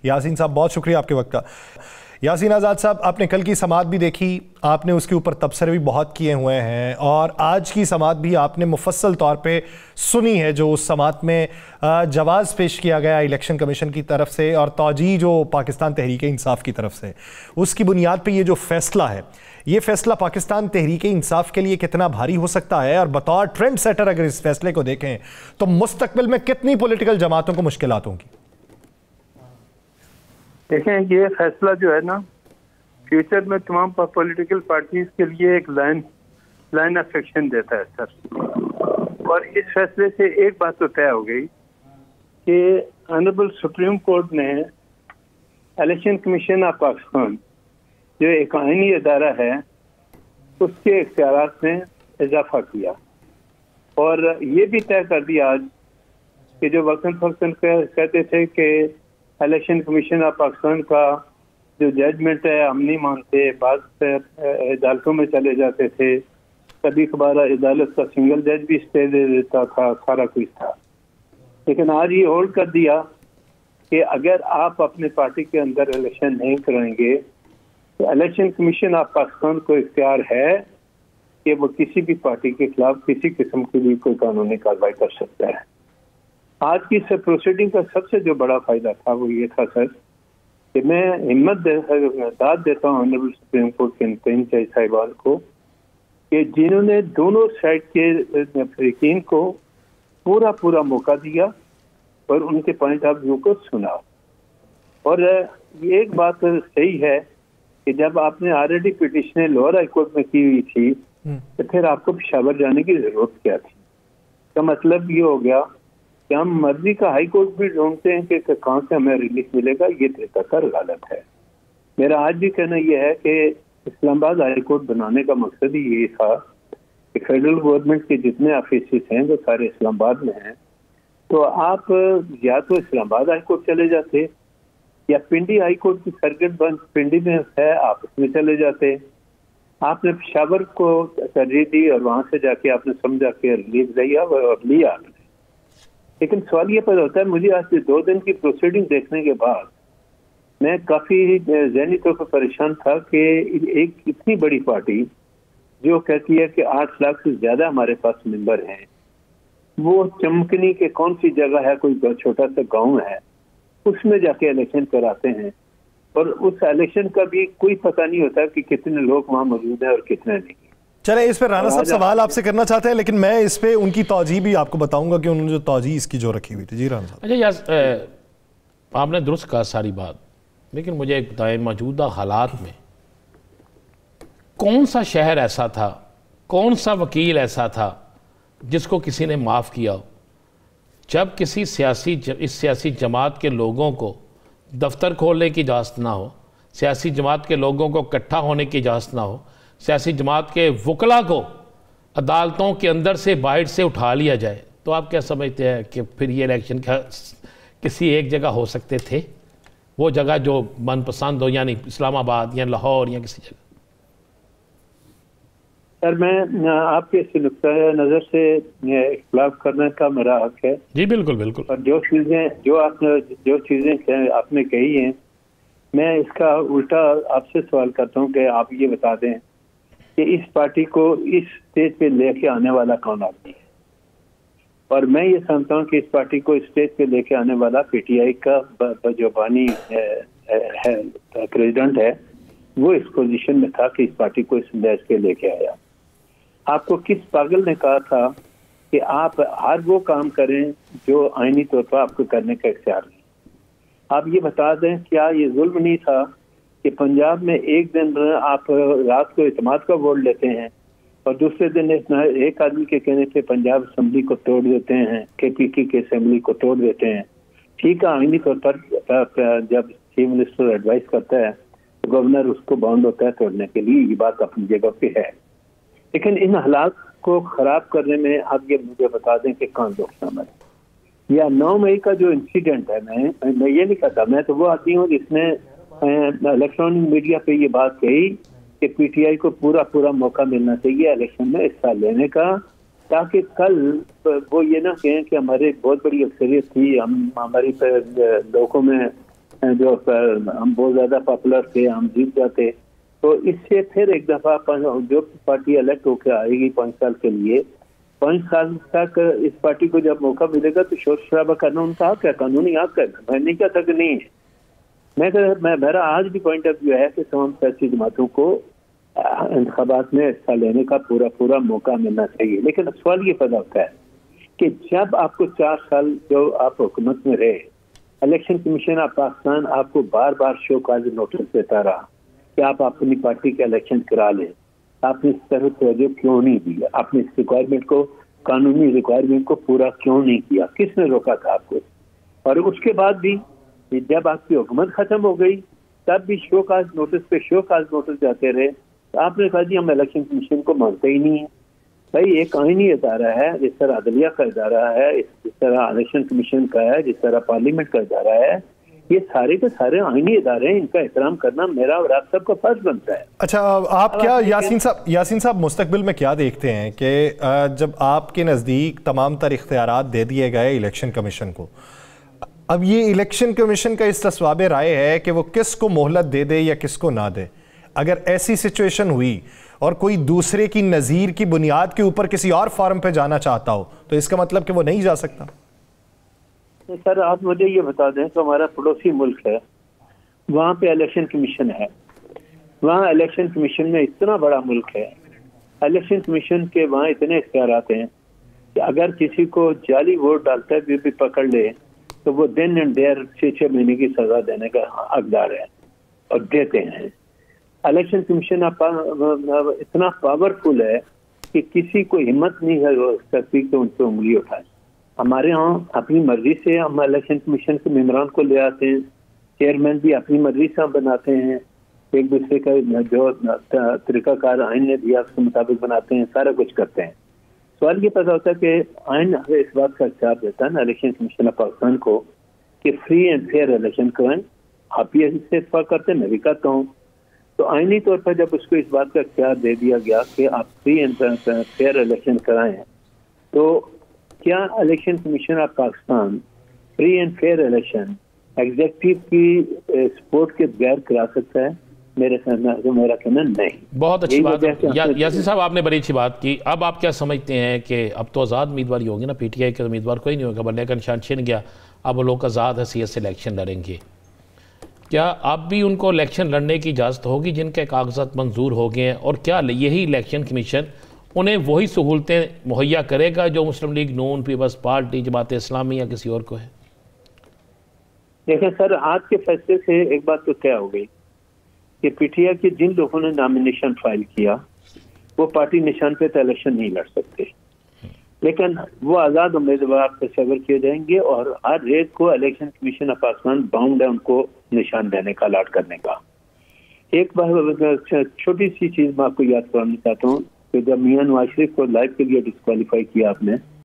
यासीन साहब बहुत शुक्रिया आपके वक्त का। यासीन आज़ाद साहब, आपने कल की समात भी देखी, आपने उसके ऊपर तबसरे भी बहुत किए हुए हैं और आज की समात भी आपने मुफस्सल तौर पे सुनी है जो उस समात में जवाज़ पेश किया गया इलेक्शन कमीशन की तरफ से और तौजी जो पाकिस्तान तहरीक इंसाफ की तरफ से, उसकी बुनियाद पे ये जो फैसला है, ये फैसला पाकिस्तान तहरीक इंसाफ के लिए कितना भारी हो सकता है और बतौर ट्रेंड सेटर अगर इस फैसले को देखें तो मुस्तकबिल में कितनी पॉलिटिकल जमातों को मुश्किलात होंगी? देखें, ये फैसला जो है ना, फ्यूचर में तमाम पॉलिटिकल पार्टीज के लिए एक लाइन ऑफ एक्शन देता है सर। और इस फैसले से एक बात तो तय हो गई कि ऑनरेबल सुप्रीम कोर्ट ने इलेक्शन कमीशन ऑफ पाकिस्तान जो एक आईनी अदारा है उसके इख्तियारात में इजाफा किया और ये भी तय कर दिया आज कि जो वक्तन कहते थे कि इलेक्शन कमीशन ऑफ पाकिस्तान का जो जजमेंट है हम नहीं मानते, बाद अदालतों में चले जाते थे, कभी कभार अदालत का सिंगल जज भी स्टे दे देता था, सारा कुछ था। लेकिन आज ये होल्ड कर दिया कि अगर आप अपने पार्टी के अंदर इलेक्शन नहीं कराएंगे तो इलेक्शन कमीशन ऑफ पाकिस्तान को इख्तियार है कि वो किसी भी पार्टी के खिलाफ किसी किस्म की भी कोई कानूनी कार्रवाई कर सकता है। आज की इस प्रोसीडिंग का सबसे जो बड़ा फायदा था वो ये था सर कि मैं दाद देता हूँ ऑनरेबल सुप्रीम कोर्ट के तीन जज साहिबान को कि जिन्होंने दोनों साइड के फरीकीन को पूरा मौका दिया और उनके पॉइंट ऑफ व्यू को सुना। और ये एक बात सही है कि जब आपने already petition lower high court में की हुई थी तो फिर आपको पेशावर जाने की जरूरत क्या थी? इसका मतलब ये हो गया कि हम मर्जी का हाई कोर्ट भी ढूंढते हैं कि कहाँ से हमें रिलीफ मिलेगा, ये तरीका गलत है। मेरा आज भी कहना यह है कि इस्लामाबाद हाई कोर्ट बनाने का मकसद ही ये था कि फेडरल गवर्नमेंट के जितने ऑफिस हैं वो सारे इस्लामाबाद में हैं, तो आप या तो इस्लामाबाद हाई कोर्ट चले जाते या पिंडी हाई कोर्ट की सर्किट बंद पिंडी में है, आप उसमें चले जाते। आपने पेशावर को तरजीह दी और वहां से जाके आपने समझा के रिलीफ लिया और लिया। लेकिन सवाल ये पैदा होता है, मुझे आज 2 दिन की प्रोसीडिंग देखने के बाद मैं काफी ज़हनी तौर पर परेशान था कि एक इतनी बड़ी पार्टी जो कहती है कि 8 लाख से ज्यादा हमारे पास मेंबर हैं, वो चमकनी के कौन सी जगह है, कोई छोटा सा गांव है, उसमें जाके इलेक्शन कराते हैं और उस इलेक्शन का भी कोई पता नहीं होता कि कितने लोग वहां मौजूद हैं और कितने नहीं। चले, इस पे राणा साहब सवाल आपसे करना चाहते हैं, लेकिन मैं इस पे उनकी तौजीह भी आपको बताऊंगा कि उन्होंने जो तौजीह इसकी जो रखी हुई थी। जी राणा साहब। अच्छा यार, आपने दुरुस्त कहा सारी बात, लेकिन मुझे एक बताएं, मौजूदा हालात में कौन सा शहर ऐसा था, कौन सा वकील ऐसा था जिसको किसी ने माफ़ किया हो? जब किसी इस सियासी जमात के लोगों को दफ्तर खोलने की इजाज़त ना हो, सियासी जमात के लोगों को इकट्ठा होने की इजाज़त ना हो, सियासी जमात के वकला को अदालतों के अंदर से बाहर से उठा लिया जाए, तो आप क्या समझते हैं कि फिर ये इलेक्शन किसी एक जगह हो सकते थे? वो जगह जो मनपसंद हो, यानी इस्लामाबाद या लाहौर या किसी जगह? सर, मैं आपके इस नुक्ता नज़र से इख्तिलाफ करने का मेरा हक है। जी बिल्कुल बिल्कुल। और जो चीज़ें आपने कही हैं, मैं इसका उल्टा आपसे सवाल करता हूँ कि आप ये बता दें कि इस पार्टी को इस स्टेज पे लेके आने वाला कौन आदमी है? और मैं ये समझता हूँ कि इस पार्टी को इस स्टेज पे लेके आने वाला पीटीआई का जो बानी है प्रेसिडेंट है, वो इस पोजीशन में था कि इस पार्टी को इस स्टेज पे लेके आया। आपको किस पागल ने कहा था कि आप हर वो काम करें जो आईनी तौर पर आपको करने का इख्तियार नहीं? आप ये बता दें, क्या ये जुल्म नहीं था कि पंजाब में एक दिन आप रात को इत्तेमाद का वोट लेते हैं और दूसरे दिन एक आदमी के कहने पे पंजाब असेंबली को तोड़ देते हैं, केपीके की असेंबली को तोड़ देते हैं? ठीक है, आईनी तौर पर जब चीफ मिनिस्टर एडवाइस करता है तो गवर्नर उसको बाउंड होता है तोड़ने के लिए, ये बात अपनी जगह पे है। लेकिन इन हालात को खराब करने में आप ये मुझे बता दें कि कौन लोग शामिल है? या 9 मई का जो इंसिडेंट है, मैं ये नहीं कहता, मैं तो वो आदमी हूँ जिसने इलेक्ट्रॉनिक मीडिया पे ये बात कही कि पीटीआई को पूरा मौका मिलना चाहिए इलेक्शन में हिस्सा लेने का, ताकि कल वो ये ना कहें कि हमारे बहुत बड़ी अक्सरियत थी, हम हमारी लोगों में जो हम बहुत ज्यादा पॉपुलर थे, हम जीत जाते, तो इससे फिर एक दफा जो पार्टी इलेक्ट होकर आएगी 5 साल के लिए, 5 साल तक इस पार्टी को जब मौका मिलेगा तो शोर शराबा करना उनका हक है, कानूनी हक है। मैं नहीं कहता कि नहीं है, मेरा आज भी पॉइंट ऑफ व्यू है कि तमाम सियासी जमातों को इंतखाबात में हिस्सा लेने का पूरा मौका मिलना चाहिए। लेकिन अब सवाल ये पैदा होता है कि जब आपको 4 साल जो आप हुकूमत में रहे, इलेक्शन कमीशन ऑफ पाकिस्तान आपको बार बार शो कॉज नोटिस देता रहा कि आप अपनी पार्टी का इलेक्शन करा लें, आपने इस तरह तवज्जो क्यों नहीं दी? आपने इस रिक्वायरमेंट को, कानूनी रिक्वायरमेंट को पूरा क्यों नहीं किया? किसने रोका था आपको? और उसके बाद भी जब आपकी हुकूमत खत्म हो गई तब भी शो कॉज नोटिस पे शो कॉज नोटिस जाते रहे। तो आपने कहा जी हम इलेक्शन कमीशन को मानते ही नहीं है। भाई एक आईनी इदारा है, जिस तरह अदलिया का इदारा है, जिस तरह इलेक्शन कमीशन का है, जिस तरह पार्लियामेंट का इदारा है, ये सारे के सारे आईनी इदारे हैं, इनका एहतराम करना मेरा और आप सबका फर्ज बनता है। अच्छा, आप क्या यासीन साहब मुस्तकबिल में क्या देखते हैं कि जब आपके नज़दीक तमाम तर इख्तियारात दे दिए गए इलेक्शन कमीशन को, अब ये इलेक्शन कमीशन का इस तस्वाब राय है कि वो किसको मोहलत दे दे या किसको ना दे? अगर ऐसी सिचुएशन हुई और कोई दूसरे की नज़ीर की बुनियाद के ऊपर किसी और फॉर्म पे जाना चाहता हो तो इसका मतलब कि वो नहीं जा सकता? सर आप मुझे ये बता दें कि हमारा पड़ोसी मुल्क है, वहाँ पे इलेक्शन कमीशन है, वहाँ इलेक्शन कमीशन में इतना बड़ा मुल्क है, इलेक्शन कमीशन के वहाँ इतने इख्तियारात हैं कि अगर किसी को जाली वोट डालते हुए भी पकड़ ले तो वो दिन एंड देयर 6 महीने की सजा देने का हकदार है और देते हैं। इलेक्शन कमीशन इतना पावरफुल है कि किसी को हिम्मत नहीं है सकती कि उनसे उंगली उठाए। हमारे यहाँ अपनी मर्जी से हम इलेक्शन कमीशन के मेम्बरान को ले आते हैं, चेयरमैन भी अपनी मर्जी से हम बनाते हैं, एक दूसरे का जो तरीकाकार आइन ने दिया उसके मुताबिक बनाते हैं, सारा कुछ करते हैं। सवाल ये पैदा होता है कि आइन इस बात का इख्तियार देता है ना इलेक्शन कमीशन ऑफ पाकिस्तान को कि फ्री एंड फेयर इलेक्शन कराएं। आप ये इससे इत्तेफाक करते हैं, मैं भी करता हूँ। तो आईनी तौर पर जब उसको इस बात का इख्तियार दे दिया गया कि आप फ्री एंड फेयर इलेक्शन कराएं, तो क्या election commission of Pakistan free and fair election executive की सपोर्ट के बगैर करा सकता है? मेरा कहना नहीं। बहुत अच्छी बात यासीन साहब, आपने बड़ी अच्छी बात की। अब आप क्या समझते हैं कि अब तो आज़ाद उम्मीदवार होंगे ना, पीटीआई के उम्मीदवार कोई नहीं होगा, बल्ले का निशान छिन गया, अब वो लोग आज़ाद हैसियत से इलेक्शन लड़ेंगे। क्या अब भी उनको इलेक्शन लड़ने की इजाज़त होगी जिनके कागजात मंजूर हो गए हैं? और क्या यही इलेक्शन कमीशन उन्हें वही सहूलतें मुहैया करेगा जो मुस्लिम लीग नून, पीपल्स पार्टी, जमात इस्लामी या किसी और को है? देखिए सर, आज के फैसले से एक बात तो तय हो गई कि पीटीआई के जिन लोगों ने नॉमिनेशन फाइल किया वो पार्टी निशान पे तो इलेक्शन नहीं लड़ सकते, लेकिन वो आज़ाद उम्मीदवार तस्वर किए जाएंगे और हर एक को election commission of Pakistan bound है उनको निशान देने का, अलॉट करने का। एक बार छोटी सी चीज मैं आपको याद कराना चाहता हूँ कि जब मियां नवाज शरीफ को लाइफ के लिए डिस्क्वालीफाई किया आपने,